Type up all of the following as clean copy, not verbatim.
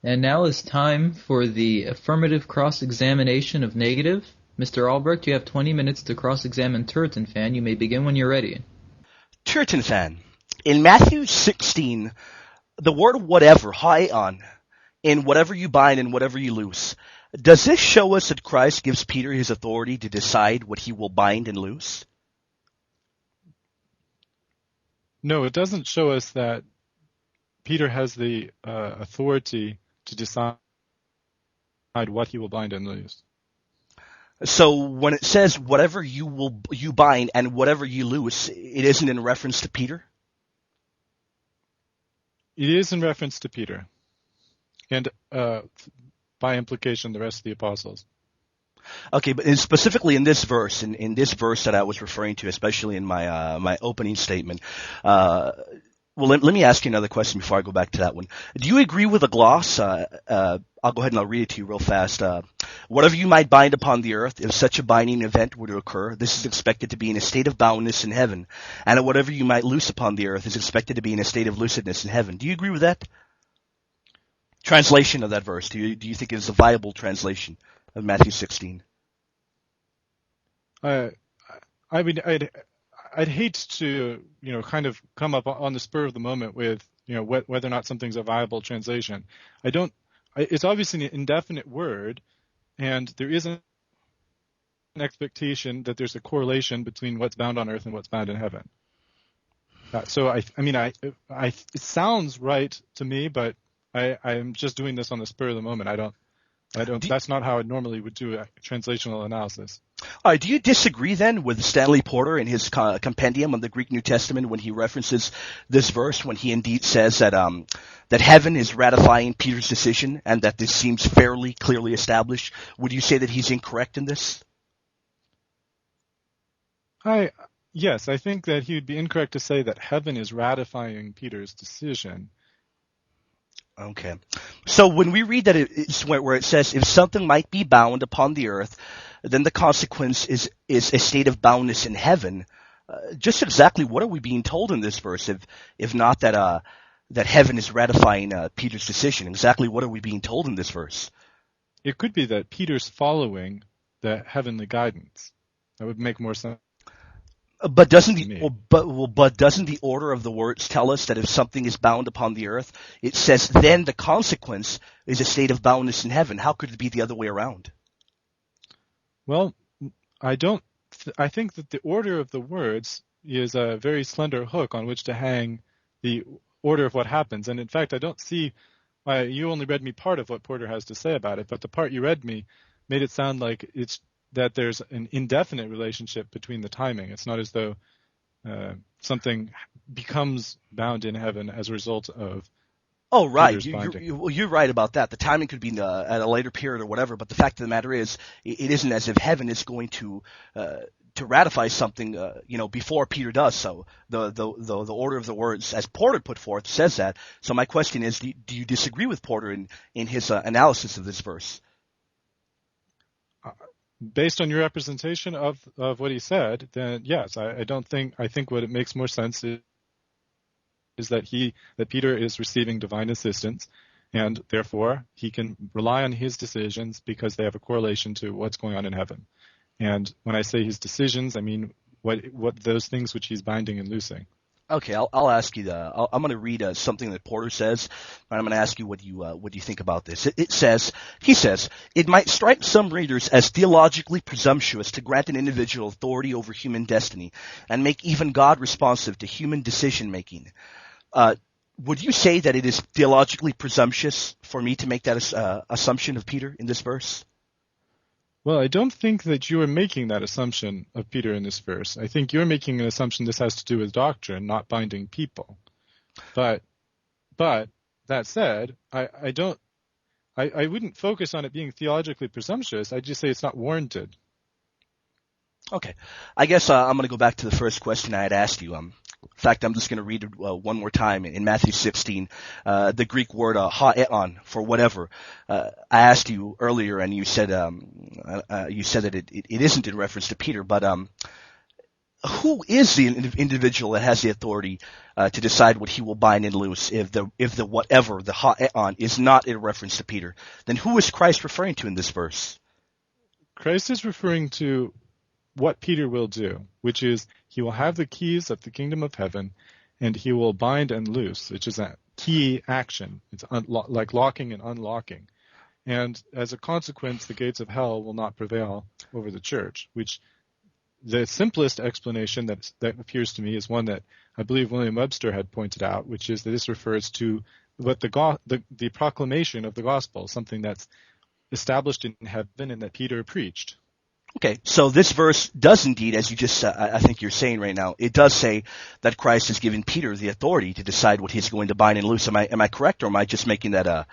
And now is time for the affirmative cross-examination of negative. Mr. Albrecht, you have 20 minutes to cross-examine Turretinfan. You may begin when you're ready. Turretinfan. In Matthew 16, the word whatever, haeon, in whatever you bind and whatever you loose, does this show us that Christ gives Peter his authority to decide what he will bind and loose? No, it doesn't show us that Peter has the authority to decide what he will bind and loose. So when it says whatever you bind and whatever you loose, it isn't in reference to Peter? It is in reference to Peter, and by implication, the rest of the apostles. Okay, but specifically in this verse, in this verse that I was referring to, especially in my my opening statement, well, let me ask you another question before I go back to that one. Do you agree with the gloss? I'll go ahead and I'll read it to you real fast. Whatever you might bind upon the earth, if such a binding event were to occur, this is expected to be in a state of boundness in heaven. And whatever you might loose upon the earth is expected to be in a state of lucidness in heaven. Do you agree with that? Translation of that verse. Do you think it's a viable translation of Matthew 16? I mean, I'd hate to, kind of come up on the spur of the moment with, whether or not something's a viable translation. It's obviously an indefinite word, and there is an expectation that there's a correlation between what's bound on earth and what's bound in heaven. So it sounds right to me, but I'm just doing this on the spur of the moment. I don't. That's not how I normally would do a translational analysis. All right. Do you disagree then with Stanley Porter in his compendium on the Greek New Testament when he references this verse, when he indeed says that that heaven is ratifying Peter's decision and that this seems fairly clearly established? Would you say that he's incorrect in this? Yes, I think that he would be incorrect to say that heaven is ratifying Peter's decision. Okay. So when we read that it's where it says, if something might be bound upon the earth, then the consequence is a state of boundness in heaven. Just exactly what are we being told in this verse, if not that heaven is ratifying Peter's decision? Exactly what are we being told in this verse? It could be that Peter's following the heavenly guidance. That would make more sense. But doesn't the order of the words tell us that if something is bound upon the earth, it says then the consequence is a state of boundness in heaven? How could it be the other way around? Well, I think that the order of the words is a very slender hook on which to hang the order of what happens. And in fact, I don't see why you only read me part of what Porter has to say about it, but the part you read me made it sound like it's that there's an indefinite relationship between the timing. It's not as though something becomes bound in heaven as a result of. Oh, right. You're right about that. The timing could be at a later period or whatever, but the fact of the matter is, it isn't as if heaven is going to ratify something, before Peter does so. The order of the words, as Porter put forth, says that. So my question is, do you disagree with Porter in his analysis of this verse? Based on your representation of what he said, then yes, I think what it makes more sense is that Peter is receiving divine assistance, and therefore he can rely on his decisions because they have a correlation to what's going on in heaven. And when I say his decisions, I mean what those things which he's binding and loosing. Okay, I'll ask you. I'm going to read something that Porter says, and I'm going to ask you what you think about this. He says, it might strike some readers as theologically presumptuous to grant an individual authority over human destiny and make even God responsive to human decision making. Would you say that it is theologically presumptuous for me to make that assumption of Peter in this verse? Well, I don't think that you are making that assumption of Peter in this verse. I think you're making an assumption this has to do with doctrine, not binding people. But that said, I wouldn't focus on it being theologically presumptuous. I'd just say it's not warranted. Okay. I guess I'm going to go back to the first question I had asked you. In fact, I'm just going to read it one more time in Matthew 16, the Greek word haeon, for whatever. I asked you earlier, and you said that it isn't in reference to Peter, but who is the individual that has the authority to decide what he will bind and loose if the whatever, the ha-eon, is not in reference to Peter, then who is Christ referring to in this verse? Christ is referring to what Peter will do, which is he will have the keys of the kingdom of heaven, and he will bind and loose, which is a key action. It's like locking and unlocking. And as a consequence, the gates of hell will not prevail over the church, which the simplest explanation that appears to me is one that I believe William Webster had pointed out, which is that this refers to what the proclamation of the gospel, something that's established in heaven and that Peter preached. Okay, so this verse does indeed, as you just, I think you're saying right now, it does say that Christ has given Peter the authority to decide what he's going to bind and loose. Am I correct, or am I just making that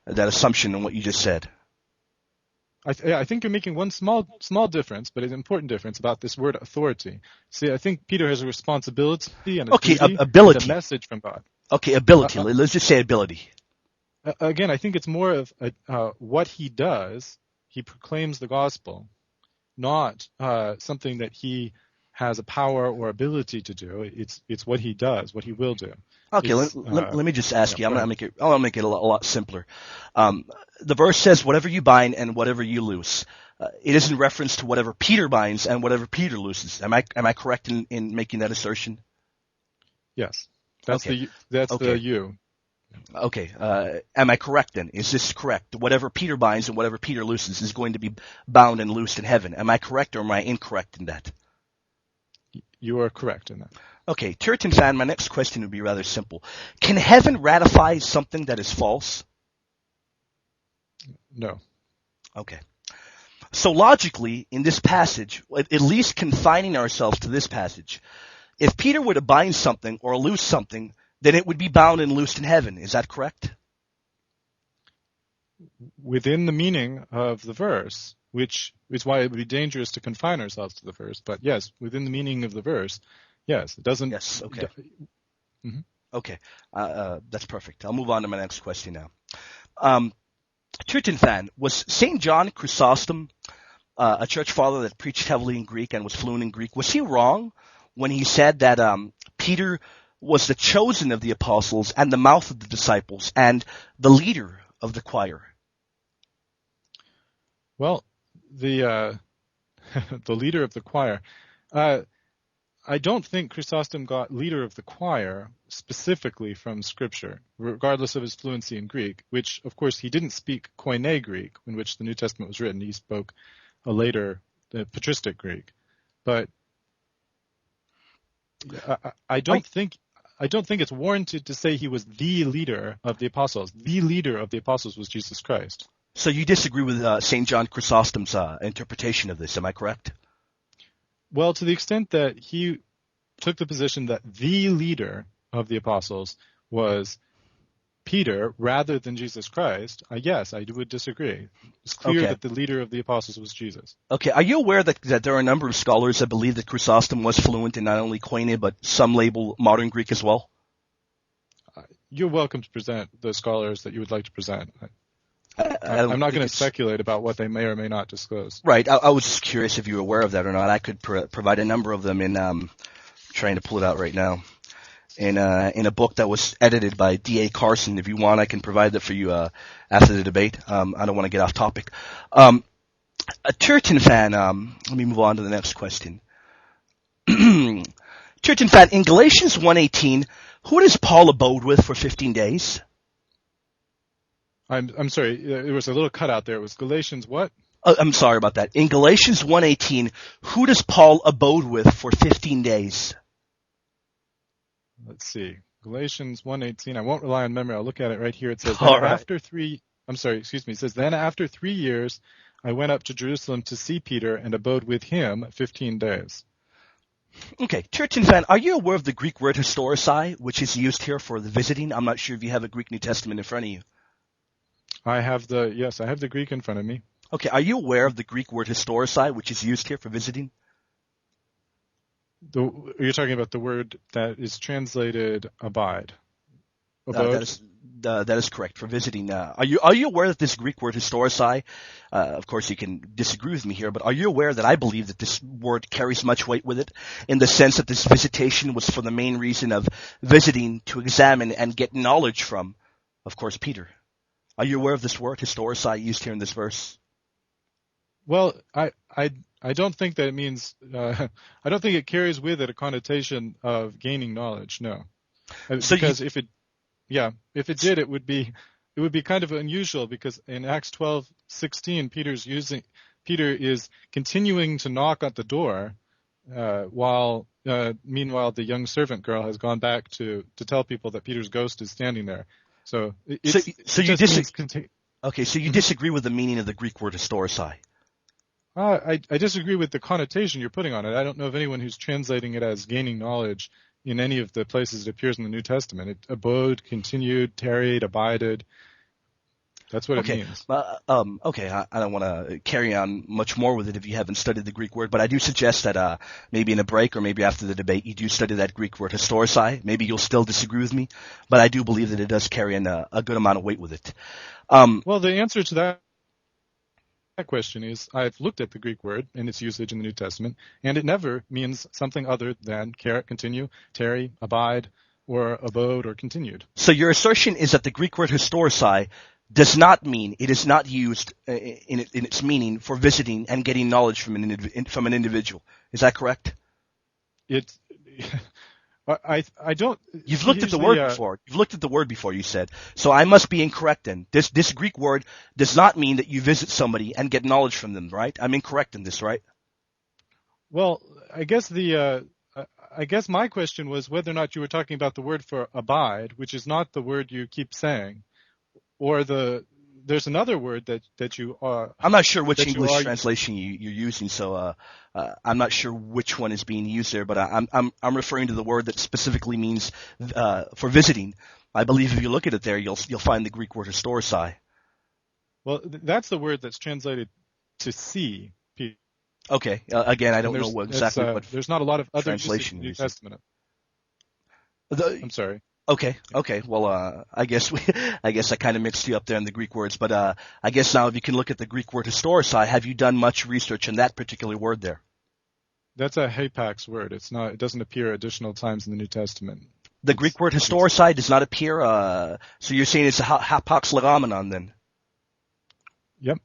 assumption on what you just said? I think you're making one small difference, but an important difference about this word authority. See, I think Peter has a responsibility and a duty ability. and a message from God. Okay, ability. Let's just say ability. Again, I think it's more of what he does. He proclaims the gospel, not something that he has a power or ability to do. It's what he does, what he will do. Okay, let me just ask you. I'm gonna make it a lot simpler. The verse says, "Whatever you bind and whatever you loose." It is in reference to whatever Peter binds and whatever Peter looses. Am I correct in making that assertion? Yes, that's okay. the you. Okay. Am I correct then? Is this correct? Whatever Peter binds and whatever Peter looses is going to be bound and loosed in heaven. Am I correct or am I incorrect in that? You are correct in that. Okay, Turretinfan, my next question would be rather simple. Can heaven ratify something that is false? No. Okay. So logically, in this passage, at least confining ourselves to this passage, if Peter were to bind something or loose something, then it would be bound and loosed in heaven. Is that correct? Within the meaning of the verse, which is why it would be dangerous to confine ourselves to the verse. But yes, within the meaning of the verse, yes, it doesn't. Yes, okay. Mm-hmm. Okay, that's perfect. I'll move on to my next question now. Turretinfan, was St. John Chrysostom, a church father that preached heavily in Greek and was fluent in Greek, was he wrong when he said that Peter was the chosen of the apostles and the mouth of the disciples and the leader of the choir? Well, the leader of the choir. I don't think Chrysostom got leader of the choir specifically from Scripture, regardless of his fluency in Greek, which, of course, he didn't speak Koine Greek, in which the New Testament was written. He spoke a later patristic Greek. But I don't think it's warranted to say he was the leader of the apostles. The leader of the apostles was Jesus Christ. So you disagree with St. John Chrysostom's interpretation of this, am I correct? Well, to the extent that he took the position that the leader of the apostles was Peter rather than Jesus Christ, yes, I would disagree. It's clear that the leader of the apostles was Jesus. Okay, are you aware that there are a number of scholars that believe that Chrysostom was fluent in not only Koine, but some label modern Greek as well? You're welcome to present the scholars that you would like to present. I'm not going to speculate about what they may or may not disclose. Right. I was just curious if you were aware of that or not. I could provide a number of them in trying to pull it out right now. In a book that was edited by D.A. Carson. If you want, I can provide that for you after the debate. I don't want to get off topic. Turretinfan, let me move on to the next question. Turretinfan, in Galatians 1:18, who does Paul abode with for 15 days? I'm sorry, there was a little cutout there. It was Galatians what? I'm sorry about that. In Galatians 1:18, who does Paul abode with for 15 days? Let's see. Galatians 1:18. I won't rely on memory. I'll look at it right here. It says, it says, then after 3 years, I went up to Jerusalem to see Peter and abode with him 15 days. Okay. Turretinfan, are you aware of the Greek word historicai, which is used here for the visiting? I'm not sure if you have a Greek New Testament in front of you. I have the Greek in front of me. Okay. Are you aware of the Greek word historicai, which is used here for visiting? You're talking about the word that is translated abide. abode. That is correct, for visiting. Are you aware that this Greek word historicai, of course you can disagree with me here, but are you aware that I believe that this word carries much weight with it, in the sense that this visitation was for the main reason of visiting to examine and get knowledge from, of course, Peter? Are you aware of this word historicai used here in this verse? Well, I don't think that it means. I don't think it carries with it a connotation of gaining knowledge. No, because if it did, it would be kind of unusual, because in Acts 12:16, Peter is continuing to knock at the door, while meanwhile the young servant girl has gone back to tell people that Peter's ghost is standing there. So you disagree with the meaning of the Greek word historicai? I disagree with the connotation you're putting on it. I don't know of anyone who's translating it as gaining knowledge in any of the places it appears in the New Testament. It abode, continued, tarried, abided. That's what it means. Okay, I don't want to carry on much more with it if you haven't studied the Greek word, but I do suggest that maybe in a break or maybe after the debate you do study that Greek word historicai. Maybe you'll still disagree with me, but I do believe that it does carry a good amount of weight with it. Well, the answer to that question is, I've looked at the Greek word and its usage in the New Testament, and it never means something other than continue, tarry, abide, or abode, or continued. So your assertion is that the Greek word historicai does not mean, it is not used in its meaning for visiting and getting knowledge from an individual. Is that correct? I don't. You've looked at the word before. You've looked at the word before, you said. So I must be incorrect then. This Greek word does not mean that you visit somebody and get knowledge from them, right? I'm incorrect in this, right? Well, I guess my question was whether or not you were talking about the word for abide, which is not the word you keep saying, or there's another word that you are. I'm not sure which English translation you're using, so I'm not sure which one is being used there. But I'm referring to the word that specifically means for visiting. I believe if you look at it there, you'll find the Greek word historicai. Well, that's the word that's translated to see. Okay. Again, I don't know exactly what. There's not a lot of other translation in the New Testament. I'm sorry. Okay. Well, I guess I kind of mixed you up there in the Greek words, but I guess now if you can look at the Greek word historicai, have you done much research on that particular word there? That's a hapax word. It's not. It doesn't appear additional times in the New Testament. The Greek word historicai does not appear. So you're saying it's a hapax legomenon then? Yep.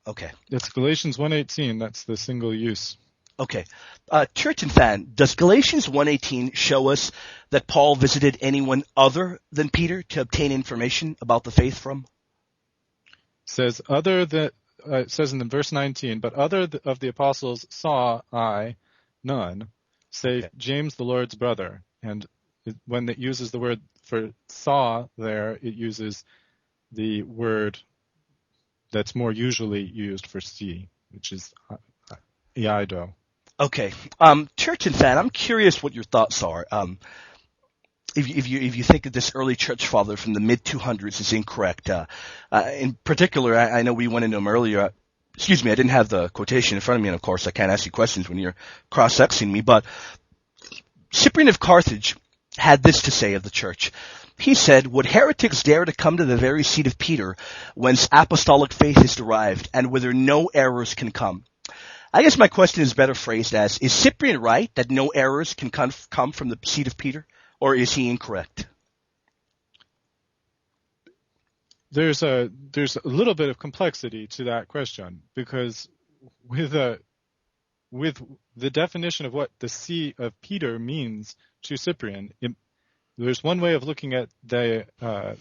Okay. It's Galatians 1:18. That's the single use. Okay. Turretinfan, does Galatians 1:18 show us that Paul visited anyone other than Peter to obtain information about the faith from? Says it says in the verse 19, but other of the apostles saw I none, save James the Lord's brother. And when it uses the word for saw there, it uses the word that's more usually used for see, which is iaido. Okay. Turretinfan, I'm curious what your thoughts are. If you think that this early church father from the mid-200s is incorrect. In particular, I know we went into him earlier. Excuse me, I didn't have the quotation in front of me, and of course I can't ask you questions when you're cross-exing me, but Cyprian of Carthage had this to say of the church. He said, would heretics dare to come to the very seat of Peter, whence apostolic faith is derived, and whither no errors can come? I guess my question is better phrased as, is Cyprian right that no errors can come from the seat of Peter, or is he incorrect? There's a little bit of complexity to that question, because with the definition of what the see of Peter means to Cyprian, there's one way of looking at that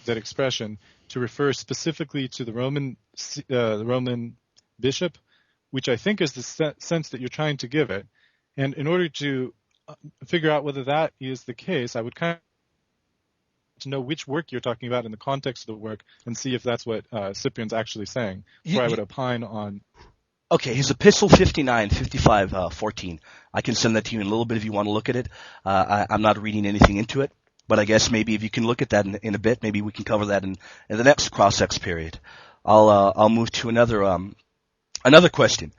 expression to refer specifically to the Roman bishop, which I think is the sense that you're trying to give it. And in order to figure out whether that is the case, I would kind of to know which work you're talking about in the context of the work and see if that's what Cyprian's actually saying, before I would opine on. Okay, his epistle 59, 55, 14. I can send that to you in a little bit if you want to look at it. I'm not reading anything into it, but I guess maybe if you can look at that in a bit, maybe we can cover that in the next cross-ex period. I'll move to another question.